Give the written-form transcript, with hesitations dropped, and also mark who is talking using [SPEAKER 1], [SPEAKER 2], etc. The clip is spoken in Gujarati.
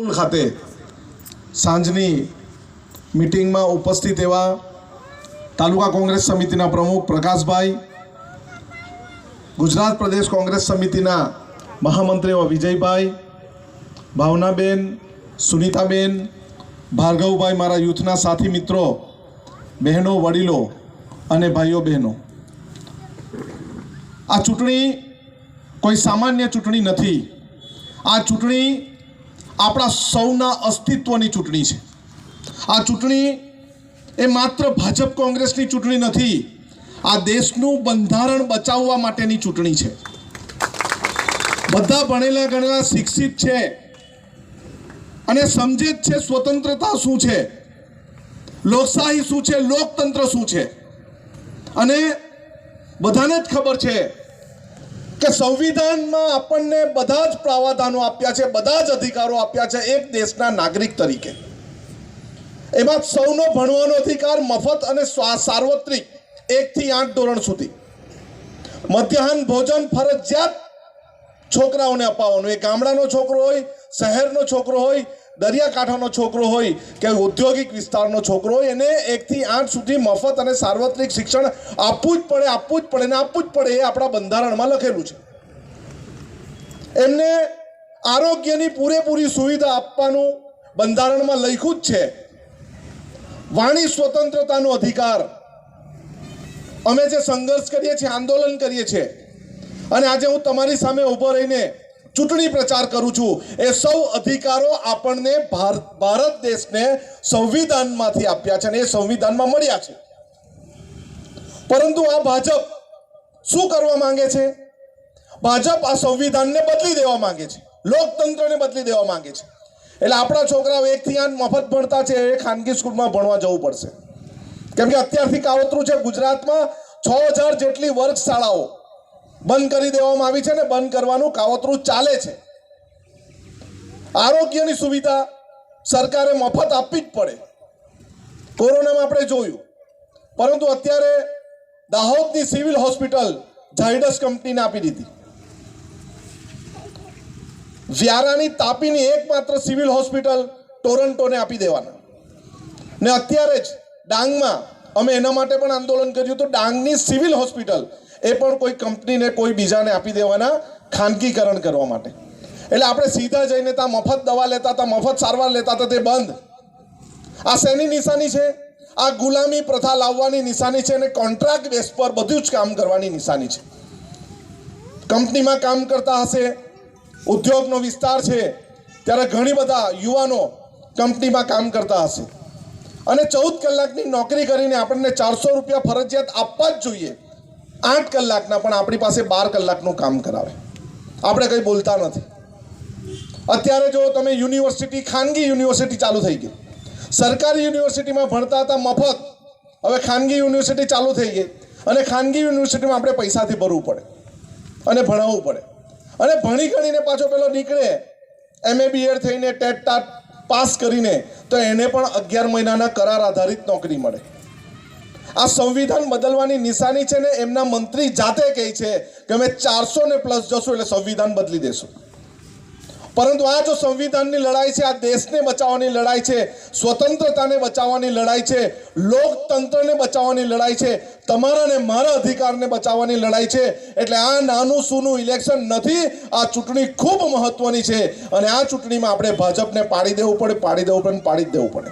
[SPEAKER 1] ખાતે સાંજની મીટિંગમાં ઉપસ્થિત એવા તાલુકા કોંગ્રેસ સમિતિના પ્રમુખ પ્રકાશભાઈ, ગુજરાત પ્રદેશ કોંગ્રેસ સમિતિના મહામંત્રી એવા વિજયભાઈ, ભાવનાબેન, સુનીતાબેન, ભાર્ગવભાઈ, મારા યુથના સાથી મિત્રો, બહેનો, વડીલો અને ભાઈઓ બહેનો, આ ચૂંટણી કોઈ સામાન્ય ચૂંટણી નથી. આ ચૂંટણી આપણા સૌના અસ્તિત્વની ચૂંટણી છે. આ ચૂંટણી એ માત્ર ભાજપ કોંગ્રેસની ચૂંટણી નથી, આ દેશનું બંધારણ બચાવવા માટેની ચૂંટણી છે. બધા ભણેલા ગણેલા શિક્ષિત છે અને સમજે જ છે સ્વતંત્રતા શું છે, લોકશાહી શું છે, લોકતંત્ર શું છે. અને બધાને જ ખબર છે કે સંવિધાનમાં આપણને બધા જ પ્રાવધાનો આપ્યા છે, બધા જ અધિકારો આપ્યા છે એક દેશના નાગરિક તરીકે. એમાં સૌનો ભણવાનો અધિકાર મફત અને સાર્વત્રિક 1 થી 8 ધોરણ સુધી, મધ્યાહન ભોજન ફરજિયાત છોકરાઓને અપાવવાનું. એ ગામડાનો છોકરો હોય, શહેરનો છોકરો હોય, દરિયાકાંઠાનો છોકરો હોય કે ઔદ્યોગિક વિસ્તારનો છોકરો હોય, એને 1 થી 8 સુધી મફત અને સાર્વત્રિક શિક્ષણ આપવું જ પડે, આપવું જ પડે ને આપવું જ પડે. એ આપણા બંધારણમાં લખેલું છે. એમને આરોગ્યની પૂરેપૂરી સુવિધા આપવાનું બંધારણમાં લખ્યું જ છે. વાણી સ્વતંત્રતાનો અધિકાર, અમે જે સંઘર્ષ કરીએ છીએ, આંદોલન કરીએ છીએ અને આજે હું તમારી સામે ઊભો રહીને ચૂંટણી પ્રચાર કરું છું, એ સૌ અધિકારો આપણને ભારત દેશને સંવિધાનમાંથી આપ્યા છે અને એ સંવિધાનમાં મળ્યા છે. પરંતુ આ ભાજપ શું કરવા માંગે છે? ભાજપ આ સંવિધાનને બદલી દેવા માંગે છે, લોકતંત્રને બદલી દેવા માંગે છે. એટલે આપણા છોકરાઓ 1 થી 8 મફત ભણતા છે, એ ખાનગી સ્કૂલમાં ભણવા જવું પડશે. કેમ કે અત્યારથી કાવતરું છે. ગુજરાતમાં 6000 જેટલી વર્ગ શાળાઓ બંધ કરી દેવામાં આવી છે ને બંધ કરવાનું કાવતરું ચાલે છે. આરોગ્યની સુવિધા સરકારે મફત આપવી જ પડે. કોરોનામાં આપણે જોયું. પરંતુ અત્યારે દાહોદની સિવિલ હોસ્પિટલ ઝાયડસ કંપનીને આપી દીધી. વ્યારાની તાપીની એકમાત્ર સિવિલ હોસ્પિટલ ટોરન્ટોને આપી દેવાના. ને અત્યારે જ ડાંગમાં અમે એના માટે પણ આંદોલન કર્યું હતું. ડાંગની સિવિલ હોસ્પિટલ એ પણ કોઈ કંપનીને, કોઈ બીજાને આપી દેવાના, ખાનગીકરણ કરવા માટે. એટલે આપણે સીધા જઈને ત્યાં મફત દવા લેતા હતા, મફત સારવાર લેતા હતા, તે બંધ. આ શેની નિશાની છે? આ ગુલામી પ્રથા લાવવાની નિશાની છે અને કોન્ટ્રાક્ટ બેઝ પર બધું જ કામ કરવાની નિશાની છે. કંપનીમાં કામ કરતા હશે, ઉદ્યોગનો વિસ્તાર છે, ત્યારે ઘણી બધા યુવાનો કંપનીમાં કામ કરતા હશે અને 14 કલાકની નોકરી કરીને આપણને 400 રૂપિયા ફરજિયાત આપવા જ જોઈએ. 8 કલાકના પણ આપણી પાસે 12 કલાકનું કામ કરાવે. આપણે કંઈ બોલતા નથી. અત્યારે જો તમે યુનિવર્સિટી, ખાનગી યુનિવર્સિટી ચાલુ થઈ ગઈ. સરકારી યુનિવર્સિટીમાં ભણતા હતા મફત, હવે ખાનગી યુનિવર્સિટી ચાલુ થઈ ગઈ અને ખાનગી યુનિવર્સિટીમાં આપણે પૈસાથી ભરવું પડે અને ભણાવવું પડે. અને ભણી ગણીને પાછો પેલો નીકળે MA BEd થઈને ટેટ ટાટ પાસ કરીને, તો એને પણ 11 મહિનાના કરાર આધારિત નોકરી મળે. આ સંવિધાન બદલવાની નિશાની છે ને એમના મંત્રી જાતે કહે છે કે અમે 400 ને પ્લસ જશું એટલે સંવિધાન બદલી દેશું. પરંતુ આ જો સંવિધાનની લડાઈ છે, આ દેશને બચાવવાની લડાઈ છે, સ્વતંત્રતાને બચાવવાની લડાઈ છે, લોકતંત્રને બચાવવાની લડાઈ છે, તમારા ને મારા અધિકારને બચાવવાની લડાઈ છે. એટલે આ નાનું સૂનું ઇલેક્શન નથી, આ ચૂંટણી ખૂબ મહત્વની છે અને આ ચૂંટણીમાં આપણે ભાજપને પાડી દેવું પડે, પાડી દેવું પડે, પાડી જ દેવું પડે.